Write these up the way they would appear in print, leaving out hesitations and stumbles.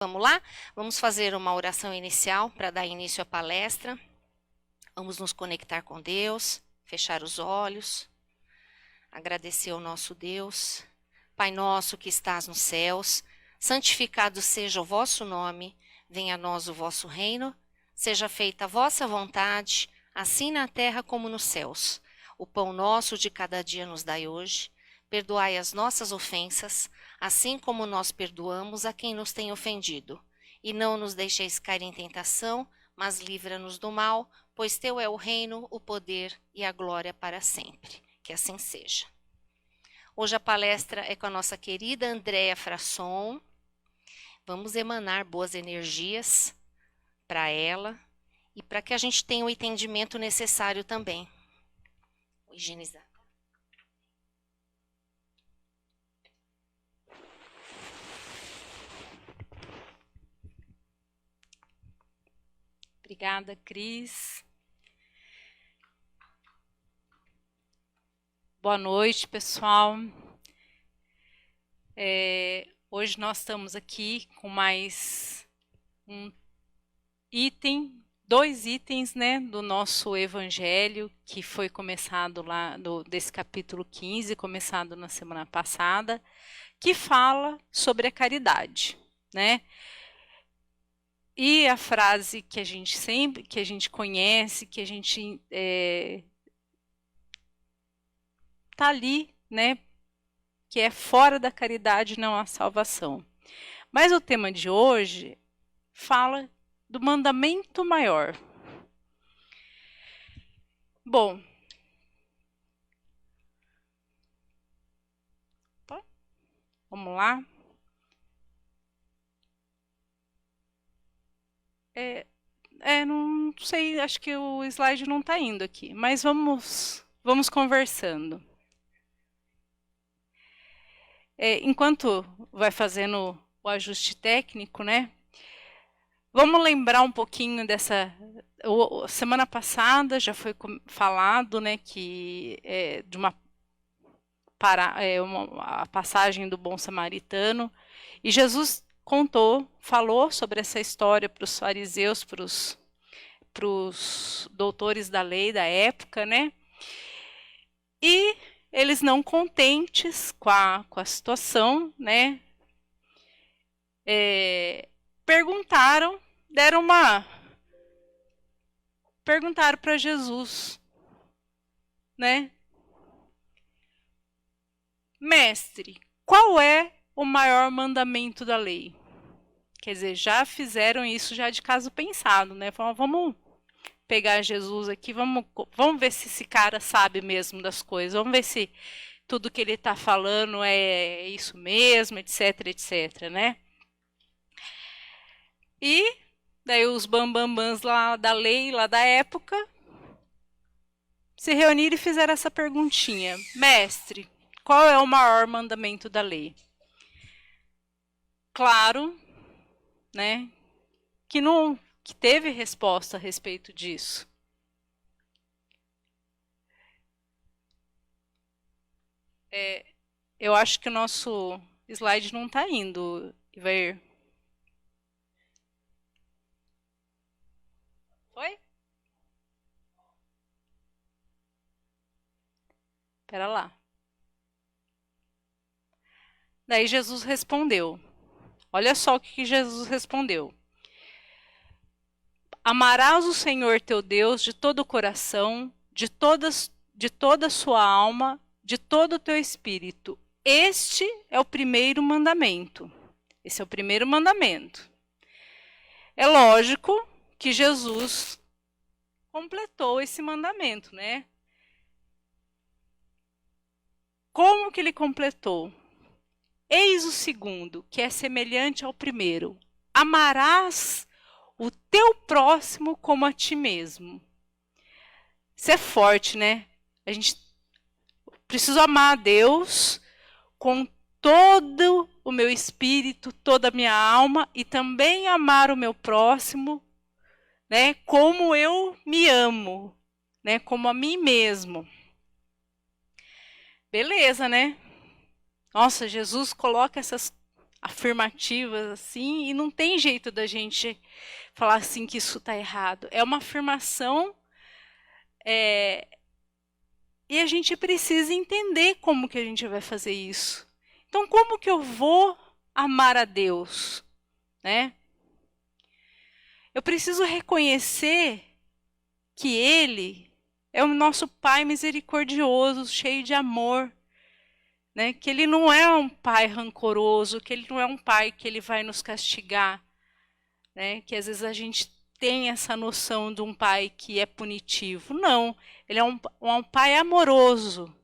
Vamos lá? Vamos fazer uma oração inicial para dar início à palestra. Vamos nos conectar com Deus, fechar os olhos, agradecer ao nosso Deus. Pai nosso que estás nos céus, santificado seja o vosso nome, venha a nós o vosso reino, seja feita a vossa vontade, assim na terra como nos céus. O pão nosso de cada dia nos dai hoje, perdoai as nossas ofensas, assim como nós perdoamos a quem nos tem ofendido. E não nos deixeis cair em tentação, mas livra-nos do mal, pois teu é o reino, o poder e a glória para sempre. Que assim seja. Hoje a palestra é com a nossa querida Andréa Frasson. Vamos emanar boas energias para ela e para que a gente tenha o entendimento necessário também. Vou higienizar. Obrigada, Cris. Boa noite, pessoal. Hoje nós estamos aqui com mais um item, dois itens, né, do nosso evangelho, que foi começado lá, desse capítulo 15, começado na semana passada, que fala sobre a caridade, né? E a frase que a gente conhece, que a gente tá ali, né? Que é fora da caridade não há salvação. Mas o tema de hoje fala do mandamento maior. Bom, vamos lá. Não sei, acho que o slide não está indo aqui, mas vamos conversando. Enquanto vai fazendo o ajuste técnico, né? Vamos lembrar um pouquinho dessa... Semana passada já foi falado, né, que de a passagem do bom samaritano, e Jesus falou sobre essa história para os fariseus, para os doutores da lei da época, né? E eles, não contentes com a situação, né? Perguntaram para Jesus, né? Mestre, qual é o maior mandamento da lei? Quer dizer, já fizeram isso já de caso pensado, né? Vamos pegar Jesus aqui, vamos ver se esse cara sabe mesmo das coisas, vamos ver se tudo que ele está falando é isso mesmo, etc, etc, né? E daí os bambambãs lá da lei, lá da época, se reuniram e fizeram essa perguntinha. Mestre, qual é o maior mandamento da lei? Claro, né, que teve resposta a respeito disso. Eu acho que o nosso slide não está indo, Ivair. Foi? Espera lá. Daí Jesus respondeu. Olha só o que Jesus respondeu. Amarás o Senhor teu Deus de todo o coração, de toda a sua alma, de todo o teu espírito. Este é o primeiro mandamento. Esse é o primeiro mandamento. É lógico que Jesus completou esse mandamento, né? Como que ele completou? Eis o segundo, que é semelhante ao primeiro. Amarás o teu próximo como a ti mesmo. Isso é forte, né? A gente precisa amar a Deus com todo o meu espírito, toda a minha alma, e também amar o meu próximo, né, como eu me amo, né, como a mim mesmo. Beleza, né? Nossa, Jesus coloca afirmativas assim, e não tem jeito da gente falar assim que isso está errado. É uma afirmação, e a gente precisa entender como que a gente vai fazer isso. Então, como que eu vou amar a Deus, né? Eu preciso reconhecer que Ele é o nosso Pai misericordioso, cheio de amor, né? Que Ele não é um Pai rancoroso, que Ele não é um Pai que Ele vai nos castigar, né? Que às vezes a gente tem essa noção de um Pai que é punitivo. Não, Ele é um Pai amoroso,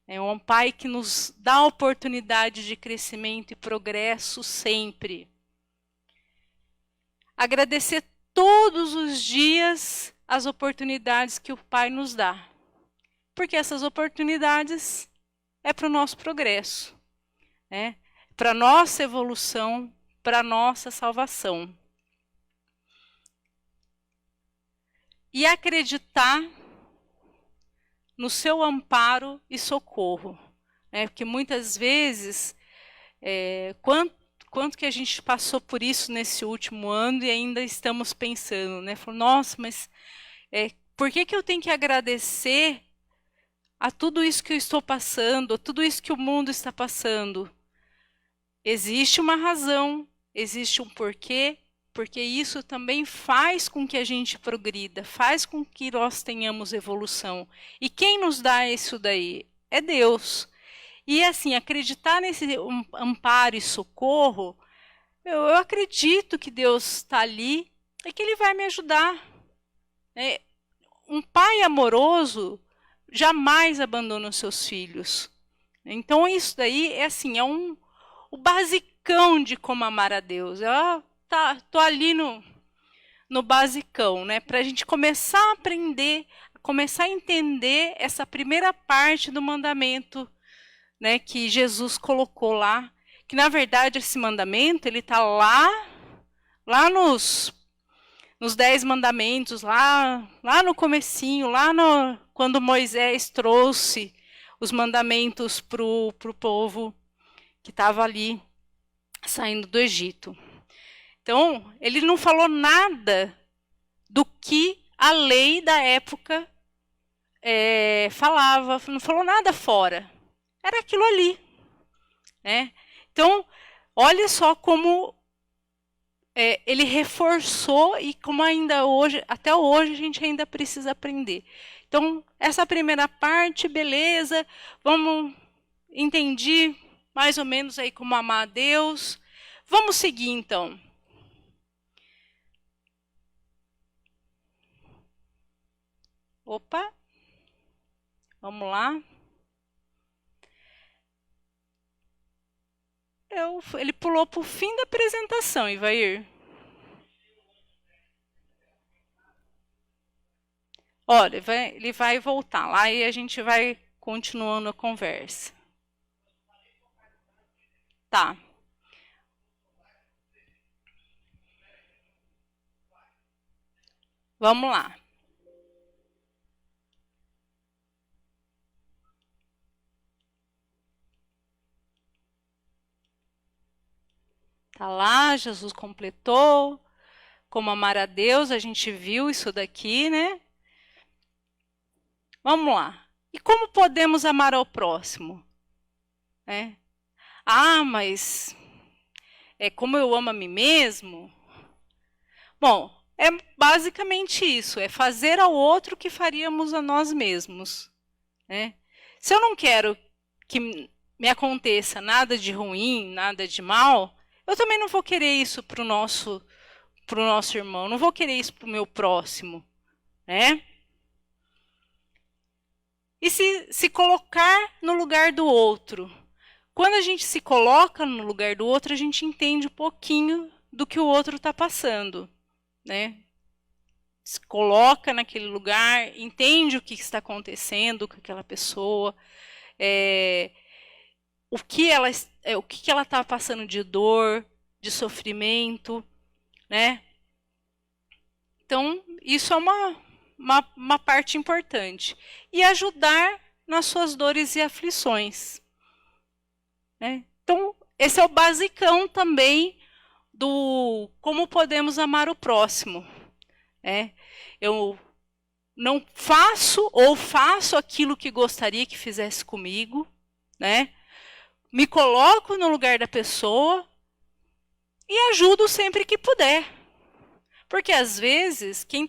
é um Pai que nos dá oportunidade de crescimento e progresso sempre. Agradecer todos os dias as oportunidades que o Pai nos dá. Porque essas oportunidades é para o nosso progresso, né? Para a nossa evolução, para a nossa salvação. E acreditar no seu amparo e socorro, né? Porque muitas vezes, quanto que a gente passou por isso nesse último ano e ainda estamos pensando, né? Falando, nossa, mas por que eu tenho que agradecer a tudo isso que eu estou passando, a tudo isso que o mundo está passando? Existe uma razão, existe um porquê, porque isso também faz com que a gente progrida, faz com que nós tenhamos evolução. E quem nos dá isso daí? É Deus. E assim, acreditar nesse amparo e socorro, eu acredito que Deus está ali e que Ele vai me ajudar. Um pai amoroso jamais abandona os seus filhos. Então isso daí é assim, o basicão de como amar a Deus. Eu tô ali no basicão, né? Para a gente começar a aprender, começar a entender essa primeira parte do mandamento, né, que Jesus colocou lá, que na verdade esse mandamento ele está lá nos 10 mandamentos, lá no comecinho, quando Moisés trouxe os mandamentos para o povo que estava ali saindo do Egito. Então, ele não falou nada do que a lei da época falava, não falou nada fora. Era aquilo ali, né? Então, olha só como ele reforçou e como ainda hoje, até hoje, a gente ainda precisa aprender. Então, essa primeira parte, beleza, entendi mais ou menos aí como amar a Deus. Vamos seguir, então. Opa, vamos lá. Ele pulou para o fim da apresentação, Ivair. Olha, ele vai voltar lá e a gente vai continuando a conversa. Tá. Vamos lá. Tá lá, Jesus completou. Como amar a Deus, a gente viu isso daqui, né? Vamos lá. E como podemos amar ao próximo? Mas como eu amo a mim mesmo? Bom, é basicamente isso. É fazer ao outro o que faríamos a nós mesmos, né? Se eu não quero que me aconteça nada de ruim, nada de mal, eu também não vou querer isso para o nosso irmão, não vou querer isso para o meu próximo, né? E se colocar no lugar do outro. Quando a gente se coloca no lugar do outro, a gente entende um pouquinho do que o outro está passando, né? Se coloca naquele lugar, entende o que está acontecendo com aquela pessoa, o que ela está passando de dor, de sofrimento, né? Então, isso é uma parte importante. E ajudar nas suas dores e aflições, né? Então, esse é o basicão também do como podemos amar o próximo. Eu não faço ou faço aquilo que gostaria que fizesse comigo, me coloco no lugar da pessoa e ajudo sempre que puder. Porque às vezes, quem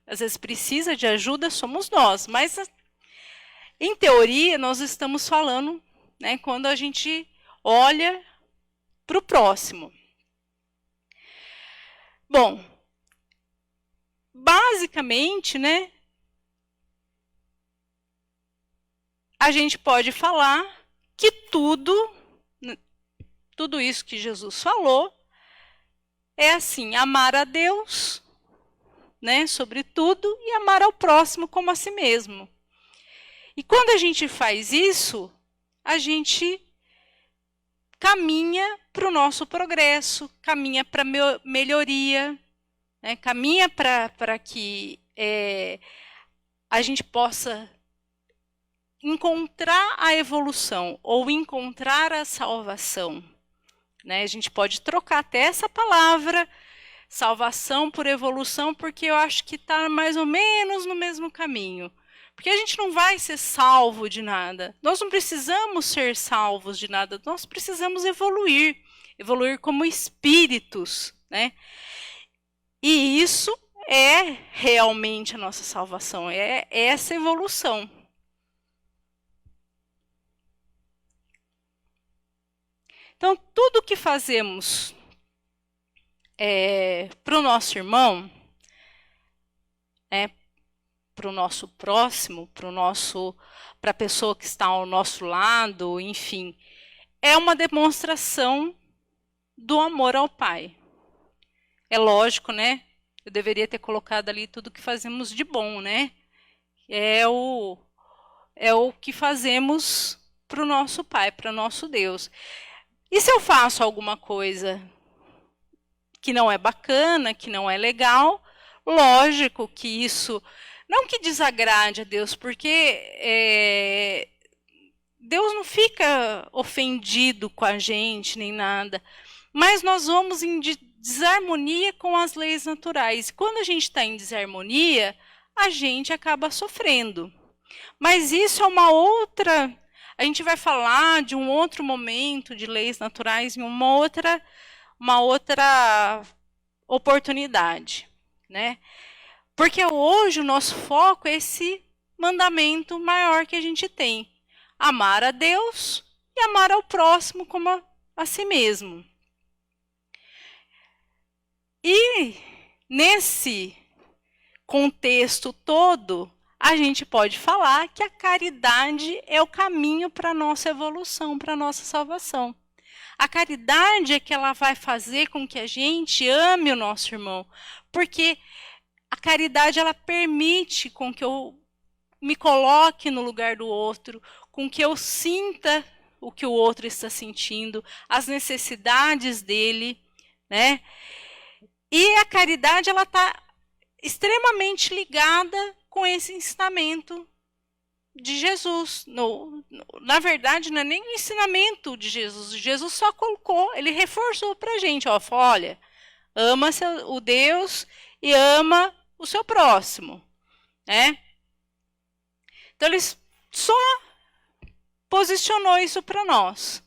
às vezes precisa de ajuda somos nós, mas em teoria nós estamos falando, quando a gente olha para o próximo. Bom, basicamente, a gente pode falar que tudo isso que Jesus falou é assim, amar a Deus, sobre tudo, e amar ao próximo como a si mesmo. E quando a gente faz isso, a gente caminha para o nosso progresso, caminha para a melhoria, caminha para que a gente possa encontrar a evolução ou encontrar a salvação. A gente pode trocar até essa palavra, salvação por evolução, porque eu acho que está mais ou menos no mesmo caminho. Porque a gente não vai ser salvo de nada. Nós não precisamos ser salvos de nada. Nós precisamos evoluir. Evoluir como espíritos. E isso é realmente a nossa salvação. É essa evolução. Então, tudo que fazemos para o nosso irmão, para o nosso próximo, para a pessoa que está ao nosso lado, enfim, é uma demonstração do amor ao Pai. É lógico, eu deveria ter colocado ali tudo que fazemos de bom, É o que fazemos para o nosso Pai, para o nosso Deus. E se eu faço alguma coisa que não é bacana, que não é legal, lógico que isso, não que desagrade a Deus, porque Deus não fica ofendido com a gente, nem nada, mas nós vamos em desarmonia com as leis naturais. Quando a gente está em desarmonia, a gente acaba sofrendo. Mas isso é uma outra... A gente vai falar de um outro momento de leis naturais em uma outra oportunidade, Porque hoje o nosso foco é esse mandamento maior que a gente tem: amar a Deus e amar ao próximo como a si mesmo. E nesse contexto todo, a gente pode falar que a caridade é o caminho para a nossa evolução, para a nossa salvação. A caridade é que ela vai fazer com que a gente ame o nosso irmão, porque a caridade ela permite com que eu me coloque no lugar do outro, com que eu sinta o que o outro está sentindo, as necessidades dele, E a caridade ela está extremamente ligada com esse ensinamento de Jesus. Na verdade, não é nem o ensinamento de Jesus. Jesus só colocou, ele reforçou para a gente. Falou, olha, ama o Deus e ama o seu próximo. Então, ele só posicionou isso para nós.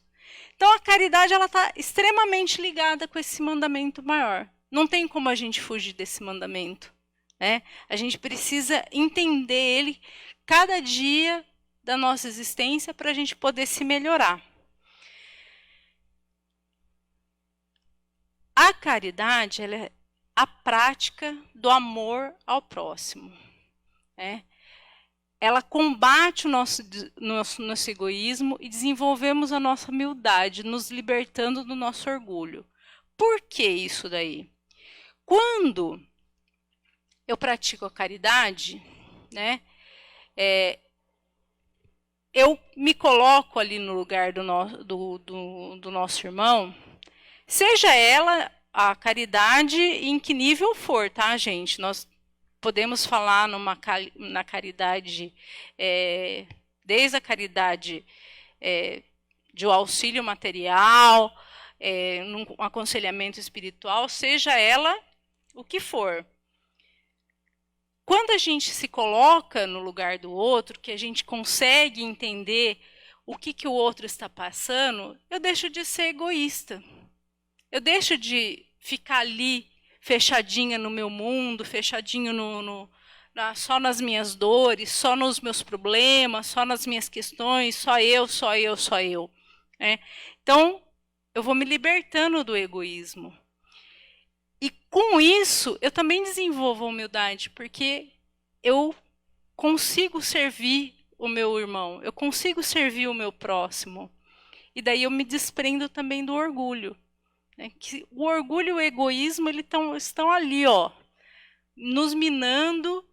Então, a caridade está extremamente ligada com esse mandamento maior. Não tem como a gente fugir desse mandamento. A gente precisa entender ele cada dia da nossa existência para a gente poder se melhorar. A caridade ela é a prática do amor ao próximo. Ela combate o nosso egoísmo e desenvolvemos a nossa humildade, nos libertando do nosso orgulho. Por que isso daí? Quando eu pratico a caridade, eu me coloco ali no lugar do nosso irmão, seja ela a caridade em que nível for, tá, gente? Nós podemos falar na caridade, desde a caridade de um auxílio material, um aconselhamento espiritual, seja ela o que for. Quando a gente se coloca no lugar do outro, que a gente consegue entender o que o outro está passando, eu deixo de ser egoísta. Eu deixo de ficar ali fechadinha no meu mundo, fechadinho só nas minhas dores, só nos meus problemas, só nas minhas questões, só eu, só eu, só eu. Então, eu vou me libertando do egoísmo. E com isso, eu também desenvolvo a humildade, porque eu consigo servir o meu irmão, eu consigo servir o meu próximo. E daí eu me desprendo também do orgulho. Que o orgulho e o egoísmo estão ali, nos minando,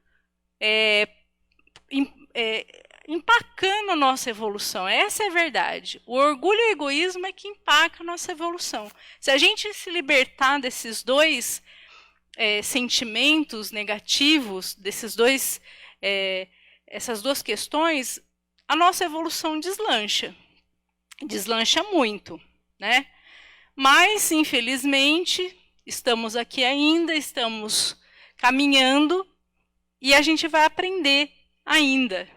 empacando a nossa evolução. Essa é a verdade. O orgulho e o egoísmo é que empaca a nossa evolução. Se a gente se libertar desses dois sentimentos negativos, essas duas questões, a nossa evolução deslancha. Deslancha muito, né? Mas, infelizmente, estamos aqui ainda, estamos caminhando e a gente vai aprender ainda,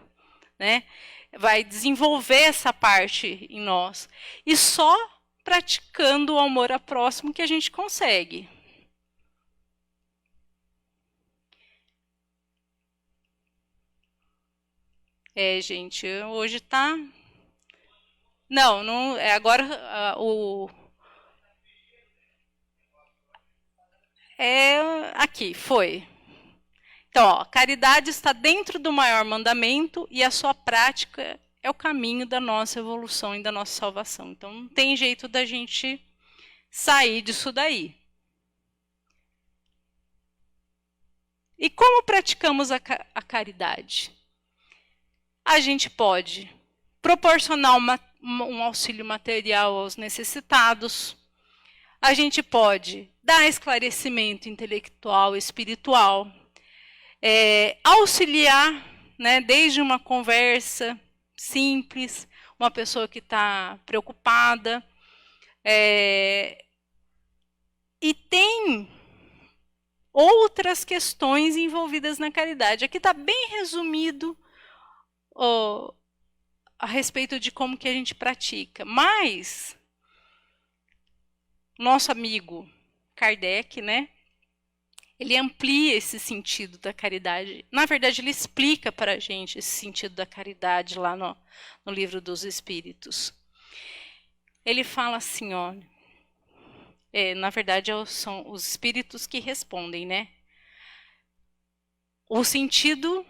né? Vai desenvolver essa parte em nós. E só praticando o amor ao próximo que a gente consegue. Gente, hoje tá... Não, agora aqui, foi. Então, caridade está dentro do maior mandamento e a sua prática é o caminho da nossa evolução e da nossa salvação. Então, não tem jeito da gente sair disso daí. E como praticamos a caridade? A gente pode proporcionar um auxílio material aos necessitados. A gente pode dar esclarecimento intelectual e espiritual. Auxiliar, né, desde uma conversa simples, uma pessoa que está preocupada. E tem outras questões envolvidas na caridade. Aqui está bem resumido a respeito de como que a gente pratica. Mas nosso amigo Kardec, né, ele amplia esse sentido da caridade. Na verdade, ele explica para a gente esse sentido da caridade lá no Livro dos Espíritos. Ele fala assim, na verdade, são os espíritos que respondem, né? O sentido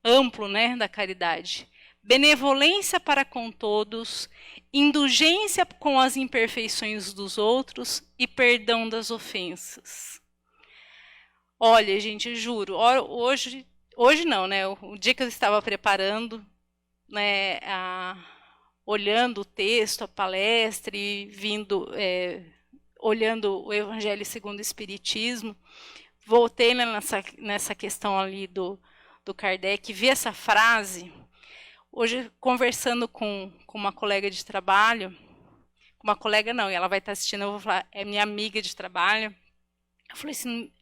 amplo, né, da caridade. Benevolência para com todos, indulgência com as imperfeições dos outros e perdão das ofensas. Olha, gente, juro, hoje não, né? O dia que eu estava preparando, né, olhando o texto, a palestra e olhando o Evangelho segundo o Espiritismo, voltei nessa questão ali do Kardec, vi essa frase. Hoje, conversando com uma colega de trabalho, uma colega não, e ela vai estar assistindo, eu vou falar, é minha amiga de trabalho. Eu falei assim,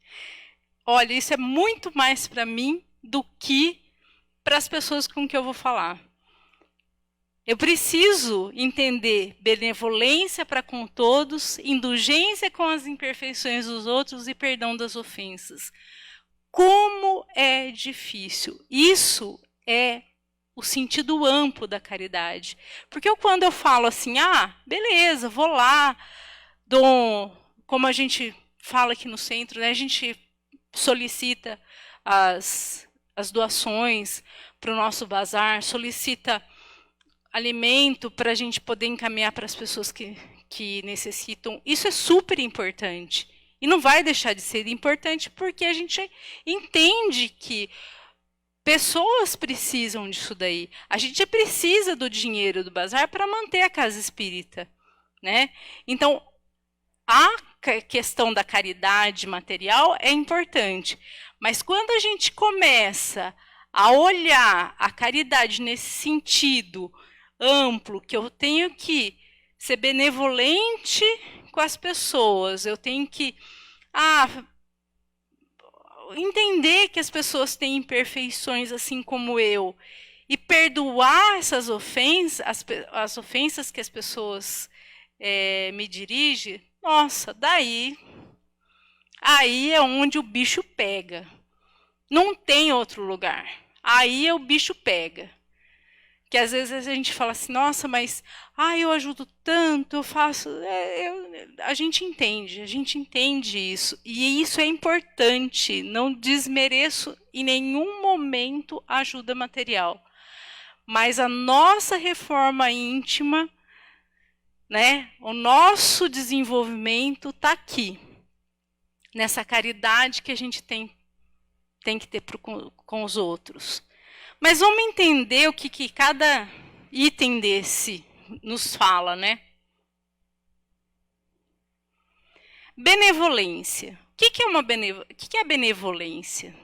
olha, isso é muito mais para mim do que para as pessoas com que eu vou falar. Eu preciso entender benevolência para com todos, indulgência com as imperfeições dos outros e perdão das ofensas. Como é difícil. Isso é o sentido amplo da caridade. Porque quando eu falo assim, beleza, vou lá, como a gente fala aqui no centro, né, a gente solicita as doações para o nosso bazar, solicita alimento para a gente poder encaminhar para as pessoas que necessitam. Isso é super importante. E não vai deixar de ser importante porque a gente entende que pessoas precisam disso daí. A gente precisa do dinheiro do bazar para manter a casa espírita, né? Então, a questão da caridade material é importante. Mas quando a gente começa a olhar a caridade nesse sentido amplo, que eu tenho que ser benevolente com as pessoas, eu tenho que entender que as pessoas têm imperfeições assim como eu, e perdoar essas ofensas, as ofensas que as pessoas me dirigem, nossa, aí é onde o bicho pega. Não tem outro lugar. Aí o bicho pega. Que às vezes a gente fala assim, nossa, mas eu ajudo tanto, eu faço. A gente entende isso. E isso é importante. Não desmereço em nenhum momento a ajuda material. Mas a nossa reforma íntima, né, o nosso desenvolvimento está aqui. Nessa caridade que a gente tem que ter com os outros. Mas vamos entender o que cada item desse nos fala, né? Benevolência. O que é a benevolência?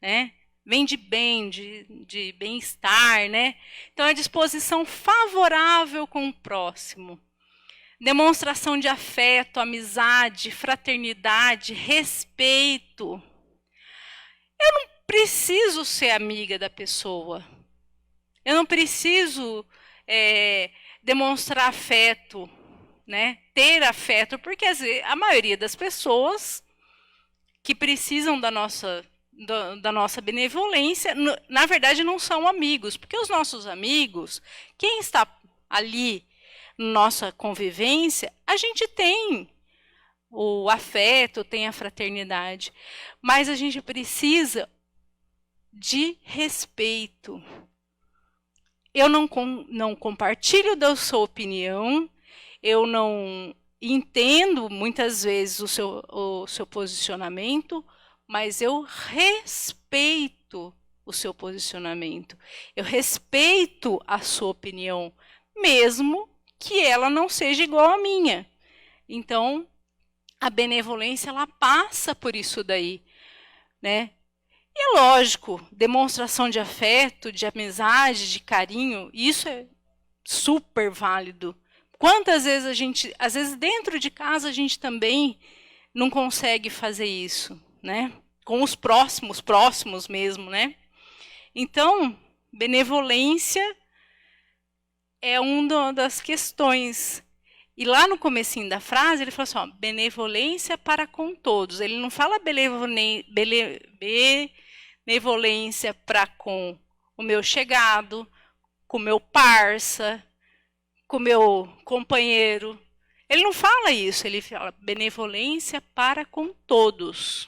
Né? Vem de bem, de bem-estar, né? Então, é a disposição favorável com o próximo. Demonstração de afeto, amizade, fraternidade, respeito. Eu não preciso ser amiga da pessoa. Eu não preciso demonstrar afeto, né? Ter afeto, porque a maioria das pessoas que precisam da nossa benevolência, na verdade, não são amigos, porque os nossos amigos, quem está ali na nossa convivência, a gente tem o afeto, tem a fraternidade, mas a gente precisa de respeito. Eu não compartilho da sua opinião, eu não entendo muitas vezes o seu posicionamento, mas eu respeito o seu posicionamento. Eu respeito a sua opinião, mesmo que ela não seja igual à minha. Então, a benevolência, ela passa por isso daí, né? E é lógico, demonstração de afeto, de amizade, de carinho, isso é super válido. Quantas vezes às vezes dentro de casa a gente também não consegue fazer isso, né? Com os próximos mesmo, né? Então, benevolência é uma das questões. E lá no comecinho da frase, ele fala assim, ó, benevolência para com todos. Ele não fala benevolência para com o meu chegado, com o meu parça, com o meu companheiro. Ele não fala isso, ele fala benevolência para com todos.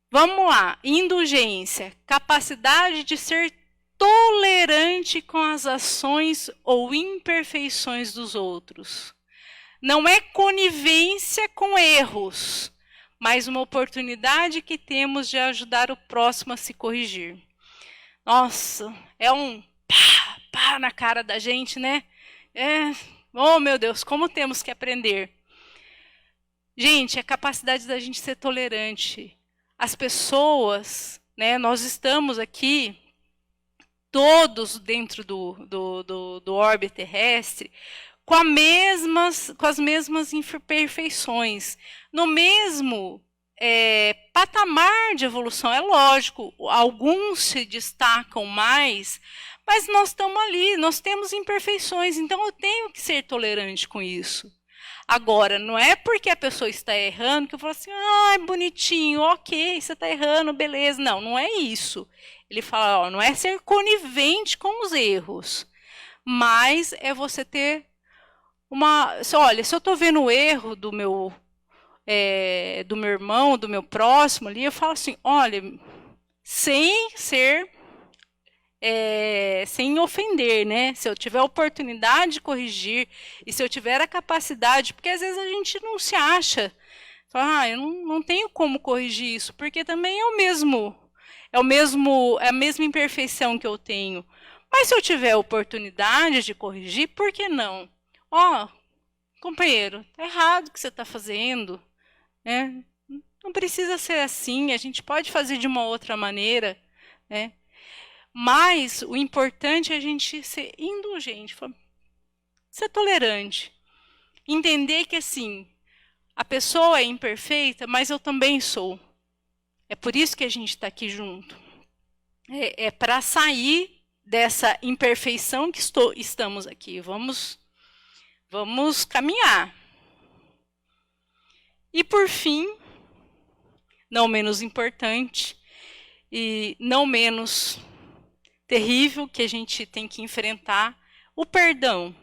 Vamos lá, indulgência, capacidade de ser tolerante com as ações ou imperfeições dos outros. Não é conivência com erros, mas uma oportunidade que temos de ajudar o próximo a se corrigir. Nossa, é um pá na cara da gente, né? Oh, meu Deus, como temos que aprender. Gente, a capacidade da gente ser tolerante. As pessoas, né, nós estamos aqui, todos dentro do orbe terrestre, com as mesmas imperfeições, no mesmo patamar de evolução. É lógico, alguns se destacam mais, mas nós estamos ali, nós temos imperfeições, então eu tenho que ser tolerante com isso. Agora, não é porque a pessoa está errando que eu falo assim, bonitinho, ok, você está errando, beleza. Não, não é isso. Ele fala, ó, não é ser conivente com os erros, mas é você ter olha, se eu estou vendo o erro do meu irmão, do meu próximo ali, eu falo assim, olha, sem ofender, né? Se eu tiver a oportunidade de corrigir e se eu tiver a capacidade, porque às vezes a gente não se acha, fala, eu não tenho como corrigir isso, porque também é a mesma imperfeição que eu tenho. Mas se eu tiver a oportunidade de corrigir, por que não? Ó, companheiro, tá errado o que você está fazendo, né? Não precisa ser assim, a gente pode fazer de uma outra maneira, né? Mas o importante é a gente ser indulgente, ser tolerante. Entender que, assim, a pessoa é imperfeita, mas eu também sou. É por isso que a gente está aqui junto. É para sair dessa imperfeição que estamos aqui. Vamos caminhar. E por fim, não menos importante e não menos terrível que a gente tem que enfrentar, o perdão.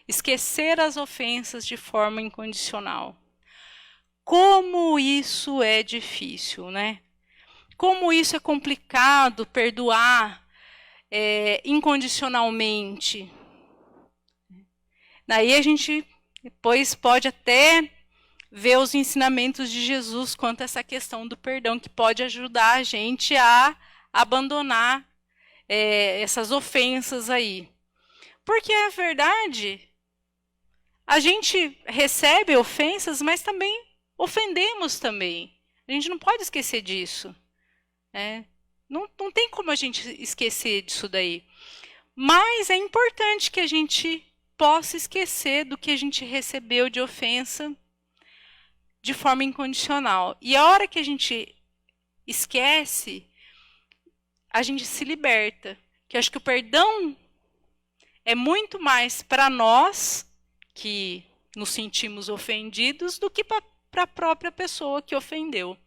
Esquecer as ofensas de forma incondicional. Como isso é difícil, né? Como isso é complicado, perdoar incondicionalmente. Daí a gente depois pode até ver os ensinamentos de Jesus quanto a essa questão do perdão, que pode ajudar a gente a abandonar essas ofensas aí. Porque, na verdade, a gente recebe ofensas, mas também ofendemos também. A gente não pode esquecer disso. Não tem como a gente esquecer disso daí. Mas é importante que a gente possa esquecer do que a gente recebeu de ofensa de forma incondicional. E a hora que a gente esquece, a gente se liberta. Que eu acho que o perdão é muito mais para nós que nos sentimos ofendidos do que para a própria pessoa que ofendeu.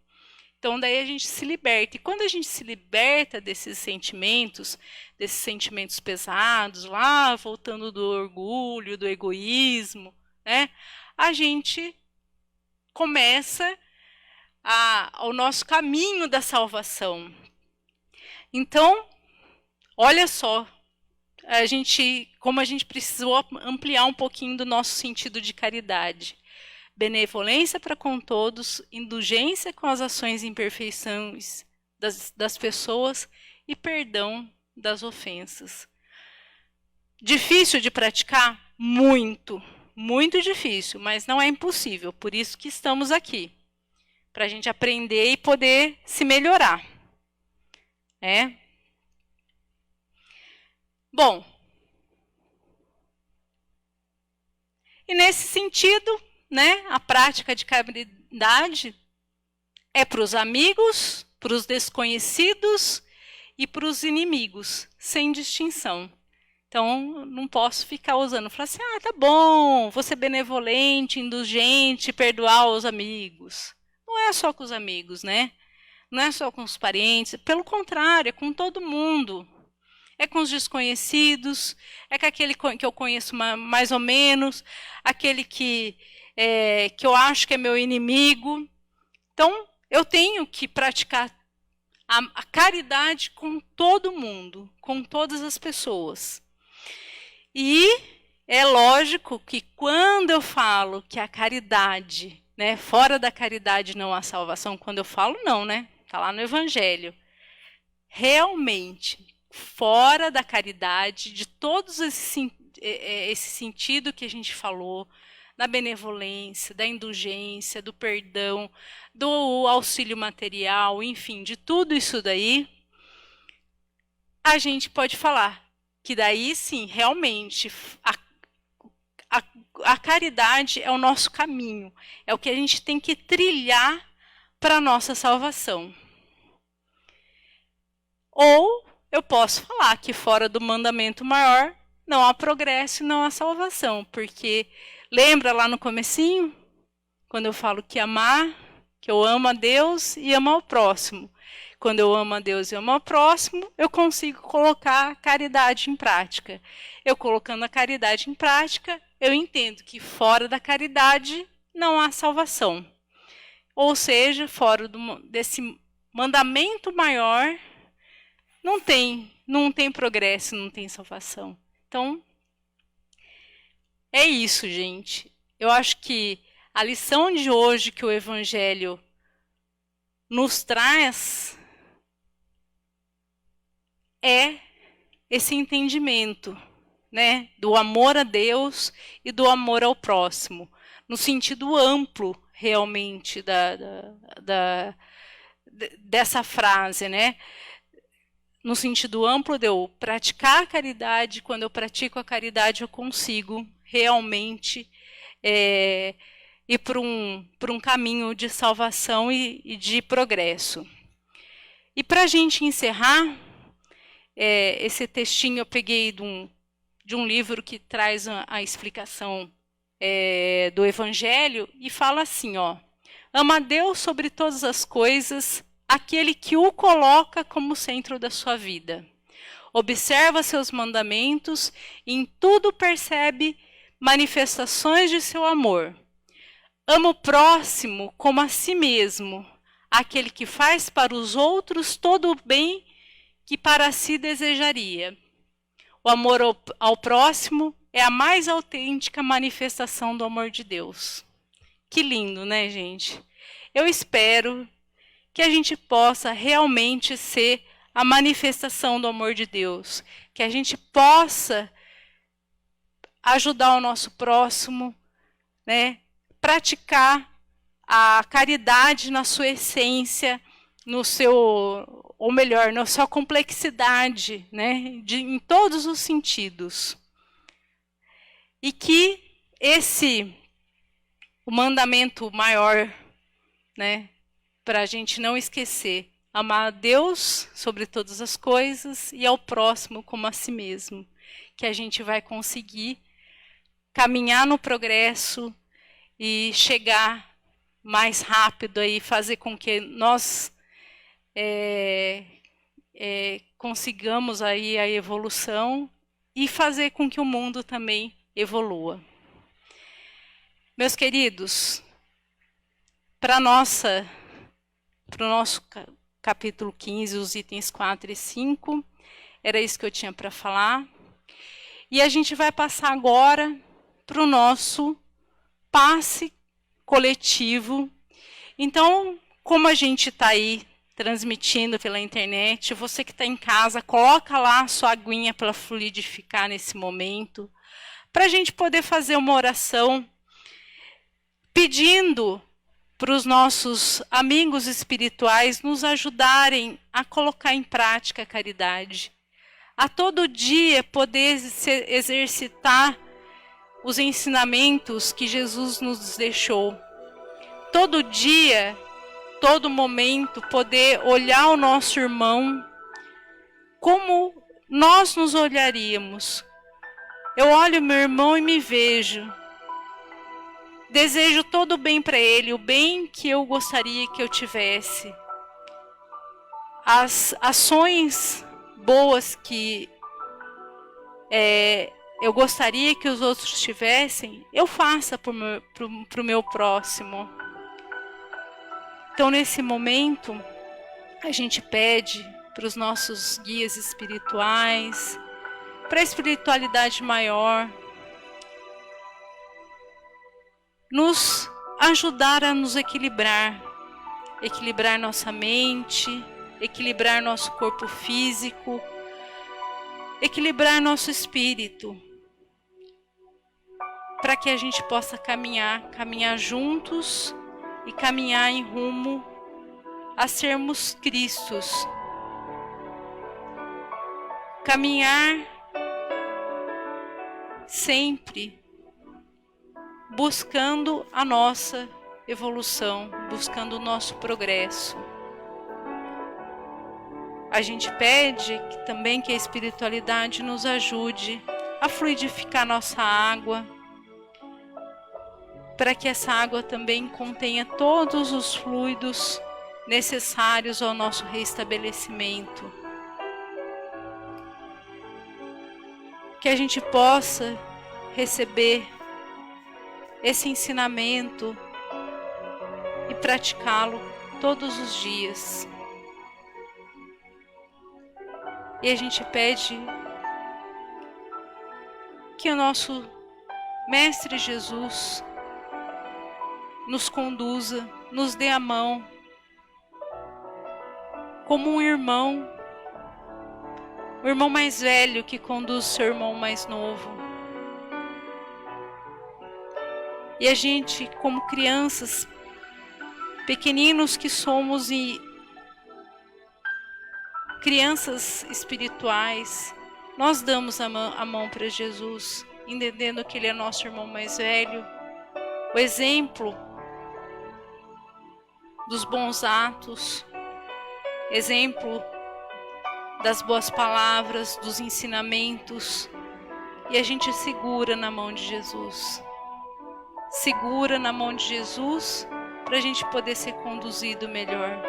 Então, daí a gente se liberta. E quando a gente se liberta desses sentimentos pesados, lá voltando do orgulho, do egoísmo, né, a gente começa o nosso caminho da salvação. Então, olha só, como a gente precisou ampliar um pouquinho do nosso sentido de caridade. Benevolência para com todos, indulgência com as ações e imperfeições das pessoas e perdão das ofensas. Difícil de praticar? Muito, muito difícil, mas não é impossível. Por isso que estamos aqui, para a gente aprender e poder se melhorar. Bom, e nesse sentido, né, a prática de caridade é para os amigos, para os desconhecidos e para os inimigos, sem distinção. Então, não posso ficar usando, falar assim, tá bom, vou ser benevolente, indulgente, perdoar os amigos. Não é só com os amigos, né? Não é só com os parentes, pelo contrário, é com todo mundo. É com os desconhecidos, é com aquele que eu conheço mais ou menos, aquele que eu acho que é meu inimigo. Então, eu tenho que praticar a caridade com todo mundo, com todas as pessoas. E é lógico que quando eu falo que a caridade, né, fora da caridade não há salvação, quando eu falo não, né? Está lá no Evangelho. Realmente, fora da caridade, de todos esse sentido que a gente falou, da benevolência, da indulgência, do perdão, do auxílio material, enfim, de tudo isso daí, a gente pode falar que daí sim, realmente, a caridade é o nosso caminho, é o que a gente tem que trilhar para a nossa salvação. Ou eu posso falar que fora do mandamento maior não há progresso e não há salvação, porque lembra lá no comecinho, quando eu falo que amar, que eu amo a Deus e amo ao próximo. Quando eu amo a Deus e amo ao próximo, eu consigo colocar a caridade em prática. Eu colocando a caridade em prática, eu entendo que fora da caridade não há salvação. Ou seja, fora desse mandamento maior, não tem progresso, não tem salvação. Então, é isso, gente. Eu acho que a lição de hoje que o Evangelho nos traz é esse entendimento, né, do amor a Deus e do amor ao próximo, no sentido amplo, realmente, dessa frase, né? no sentido amplo de eu praticar a caridade. Quando eu pratico a caridade, eu consigo realmente ir por um caminho de salvação e de progresso. E para a gente encerrar, esse textinho eu peguei de um livro que traz a explicação do Evangelho, e fala assim, ó: ama a Deus sobre todas as coisas, aquele que o coloca como centro da sua vida. Observa seus mandamentos e em tudo percebe manifestações de seu amor. Ama o próximo como a si mesmo, aquele que faz para os outros todo o bem que para si desejaria. O amor ao próximo é a mais autêntica manifestação do amor de Deus. Que lindo, né, gente? Eu espero que a gente possa realmente ser a manifestação do amor de Deus, que a gente possa ajudar o nosso próximo, né? Praticar a caridade na sua essência, no seu, ou melhor, na sua complexidade, né? Em todos os sentidos. E que o mandamento maior, né, para a gente não esquecer: amar a Deus sobre todas as coisas e ao próximo como a si mesmo, que a gente vai conseguir caminhar no progresso e chegar mais rápido aí, fazer com que nós consigamos aí a evolução e fazer com que o mundo também evolua. Meus queridos, para o nosso capítulo 15, os itens 4 e 5, era isso que eu tinha para falar. E a gente vai passar agora para o nosso passe coletivo. Então, como a gente está aí transmitindo pela internet, você que está em casa, coloca lá a sua aguinha para fluidificar nesse momento, para a gente poder fazer uma oração pedindo para os nossos amigos espirituais nos ajudarem a colocar em prática a caridade, a todo dia poder exercitar os ensinamentos que Jesus nos deixou. Todo dia, todo momento, poder olhar o nosso irmão como nós nos olharíamos. Eu olho meu irmão e me vejo. Desejo todo o bem para ele, o bem que eu gostaria que eu tivesse. As ações boas que eu gostaria que os outros tivessem, eu faça para o meu próximo. Então, nesse momento, a gente pede para os nossos guias espirituais, para a espiritualidade maior, nos ajudar a nos equilibrar nossa mente, equilibrar nosso corpo físico, equilibrar nosso espírito, para que a gente possa caminhar juntos e caminhar em rumo a sermos Cristos. Caminhar sempre buscando a nossa evolução, buscando o nosso progresso. A gente pede também que a espiritualidade nos ajude a fluidificar nossa água, para que essa água também contenha todos os fluidos necessários ao nosso restabelecimento. Que a gente possa receber esse ensinamento e praticá-lo todos os dias. E a gente pede que o nosso Mestre Jesus nos conduza, nos dê a mão, como um irmão mais velho que conduz seu irmão mais novo. E a gente, como crianças, pequeninos que somos, e crianças espirituais, nós damos a mão para Jesus, entendendo que Ele é nosso irmão mais velho, o exemplo dos bons atos, exemplo das boas palavras, dos ensinamentos, e a gente segura na mão de Jesus. Segura na mão de Jesus para a gente poder ser conduzido melhor.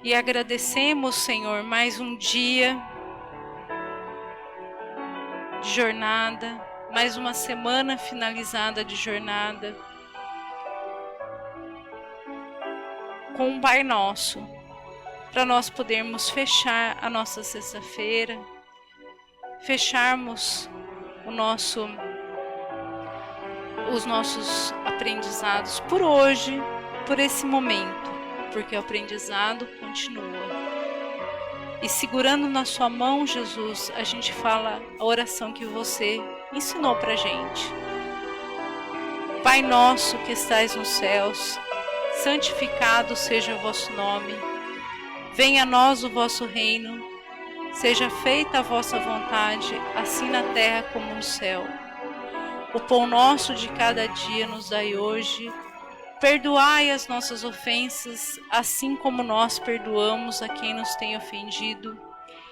E agradecemos, Senhor, mais um dia de jornada, mais uma semana finalizada de jornada, com um Pai Nosso, para nós podermos fechar a nossa sexta-feira, fecharmos os nossos aprendizados por hoje, por esse momento, porque o aprendizado continua. E segurando na sua mão, Jesus, a gente fala a oração que você ensinou pra gente. Pai nosso que estais nos céus, santificado seja o vosso nome. Venha a nós o vosso reino. Seja feita a vossa vontade, assim na terra como no céu. O pão nosso de cada dia nos dai hoje. Perdoai as nossas ofensas, assim como nós perdoamos a quem nos tem ofendido.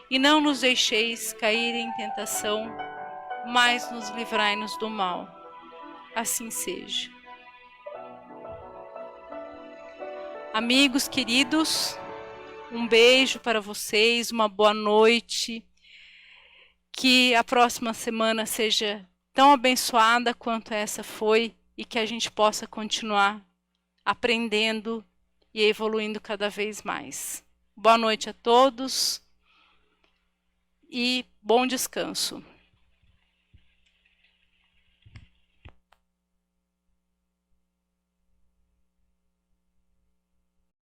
E não nos deixeis cair em tentação, mas nos livrai-nos do mal. Assim seja. Amigos queridos, um beijo para vocês, uma boa noite. Que a próxima semana seja tão abençoada quanto essa foi e que a gente possa continuar aprendendo e evoluindo cada vez mais. Boa noite a todos e bom descanso.